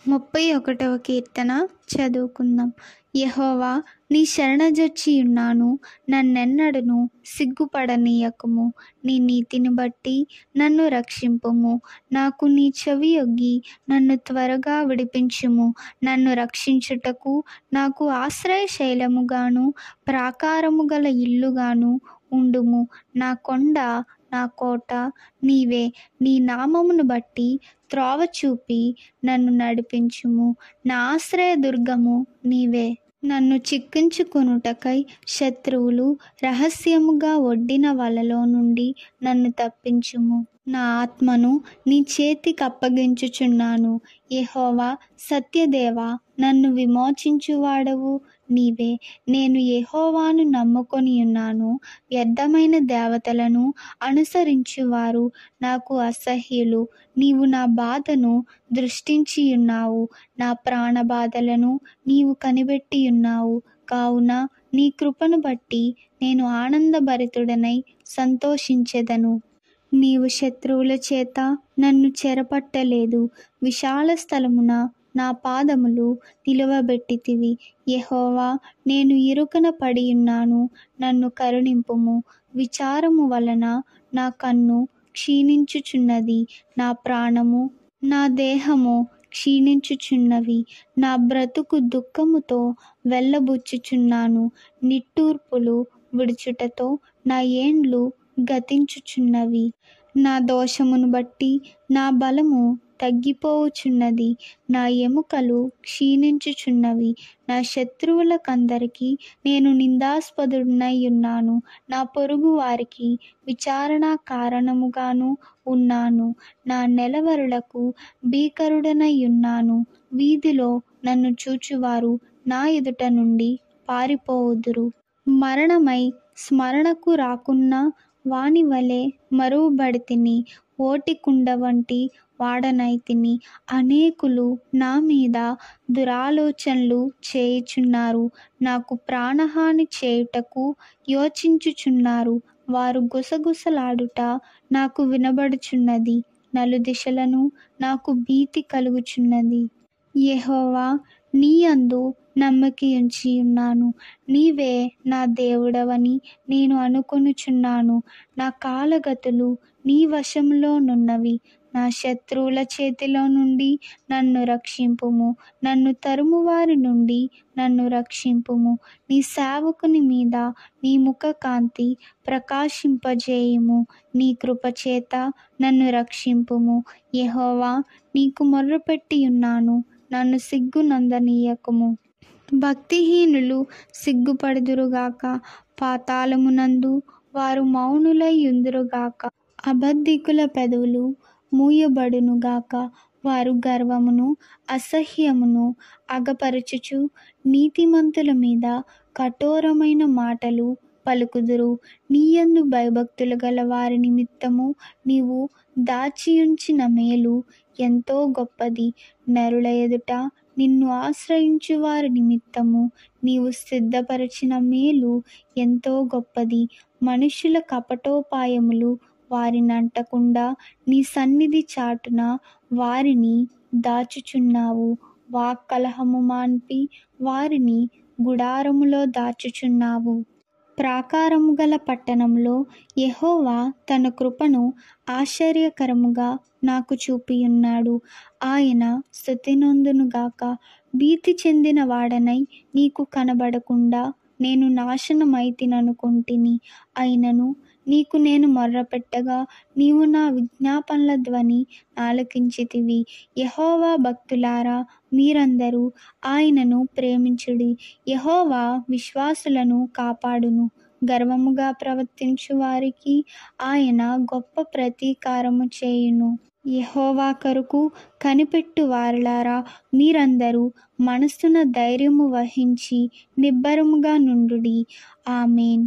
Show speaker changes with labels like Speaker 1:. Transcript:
Speaker 1: 31వ కీర్తన చదువుకుందాం. యెహోవా, నీ శరణజొచ్చియున్నాను, నన్నెన్నడును సిగ్గుపడనీయకుము. నీ నీతిని బట్టి నన్ను రక్షింపుము. నాకు నీ చెవియొగ్గి నన్ను త్వరగా విడిపించుము. నన్ను రక్షించుటకు నాకు ఆశ్రయశైలముగాను ప్రాకారము గల ఇల్లుగాను ఉండుము. నా కొండ, నా కోట నీవే. నీ నామమును బట్టి త్రోవ చూపి నన్ను నడిపించుము. నా ఆశ్రయదుర్గము నీవే. నన్ను చిక్కించుకొనుటకై శత్రువులు రహస్యముగా ఒడ్డిన వలలో నుండి నన్ను తప్పించుము. నా ఆత్మను నీ చేతికప్పగించుచున్నాను. యెహోవా, సత్యదేవా, నన్ను విమోచించువాడవు నీవే. నేను యెహోవాను నమ్ముకొనియున్నాను. వ్యర్థమైన దేవతలను అనుసరించువారు నాకు అసహ్యులు. నీవు నా బాధను దృష్టించియున్నావు. నా ప్రాణబాధలను నీవు కనిపెట్టియున్నావు. కావున నీ కృపను బట్టి నేను ఆనందభరితుడనై సంతోషించెదను. నీవు శత్రువుల చేత నన్ను చెరపట్టలేదు. విశాల స్థలమున నా పాదములు నిలువబెట్టితివి. యెహోవా, నేను ఇరుకన పడియున్నాను, నన్ను కరుణింపుము. విచారము వలన నా కన్ను క్షీణించుచున్నది. నా ప్రాణము నా దేహము క్షీణించుచున్నవి. నా బ్రతుకు దుఃఖముతో వెళ్ళబుచ్చుచున్నాను. నిట్టూర్పులు విడుచుటతో నా ఏండ్లు గతించుచున్నవి. నా దోషమును బట్టి నా బలము తగ్గిపోవుచున్నది. నా ఎముకలు క్షీణించుచున్నవి. నా శత్రువులకందరికీ నేను నిందాస్పదుడనై ఉన్నాను. నా పొరుగు వారికి విచారణ కారణముగాను ఉన్నాను. నా నెలవరులకు భీకరుడనై ఉన్నాను. వీధిలో నన్ను చూచువారు నా ఎదుట నుండి పారిపోవుదురు. మరణమై స్మరణకు రాకున్న వాని వలె మరువబడితిని. ఓటికుండ వంటి వాడనైతిని. అనేకులు నా మీద దురాలోచనలు చేయుచున్నారు. నాకు ప్రాణహాని చేయుటకు యోచించుచున్నారు. వారు గుసగుసలాడుట నాకు వినబడుచున్నది. నలుదిశలను నాకు భీతి కలుగుచున్నది. యెహోవా, నీ యందు నమ్మికయుంచియున్నాను. నీవే నా దేవుడవని నేను అనుకొనుచున్నాను. నా కాలగతులు నీ వశములోనున్నవి. నా శత్రువుల చేతిలో నుండి నన్ను రక్షింపుము. నన్ను తరుమువారి నుండి నన్ను రక్షింపుము. నీ సేవకుని మీద నీ ముఖకాంతి ప్రకాశింపజేయుము. నీ కృపచేత నన్ను రక్షింపుము. యెహోవా, నీకు మొర్రపెట్టియున్నాను, నన్ను సిగ్గునందనీయకుము. భక్తిహీనులు సిగ్గుపడుదురుగాక. పాతాళమునందు వారు మౌనులై యుందురుగాక. అబద్ధికుల పెదవులు మూయబడునుగాక. వారు గర్వమును అసహ్యమును అగపరచుచు నీతిమంతుల మీద కఠోరమైన మాటలు పలుకుదురు. నీయందు భయభక్తులు గల వారి నిమిత్తము నీవు దాచియుంచిన మేలు ఎంతో గొప్పది. నరుల ఎదుట నిన్ను ఆశ్రయించు వారి నిమిత్తము నీవు సిద్ధపరచిన మేలు ఎంతో గొప్పది. మనుషుల కపటోపాయములు వారినంటకుండా నీ సన్నిధి చాటున వారిని దాచుచున్నావు. వాక్కలహము మాన్పి వారిని గుడారములో దాచుచున్నావు. ప్రాకారము గల పట్టణంలో యెహోవా తన కృపను ఆశ్చర్యకరముగా నాకు చూపియున్నాడు. ఆయన స్తుతినొందునుగాక. భీతి చెందిన వాడనై నీకు కనబడకుండా నేను నాశనమైతిననుకొంటిని. అయినను నీకు నేను మొర్రపెట్టగా నీవు నా విజ్ఞాపనల ధ్వని ఆలకించితివి. యెహోవా భక్తులారా, మీరందరూ ఆయనను ప్రేమించుడి. యెహోవా విశ్వాసులను కాపాడును. గర్వముగా ప్రవర్తించు వారికి ఆయన గొప్ప ప్రతీకారము చేయును. యెహోవా కొరకు కనిపెట్టు వారలారా, మీరందరూ మనస్సున ధైర్యము వహించి నిబ్బరముగా నుండుడి. ఆమేన్.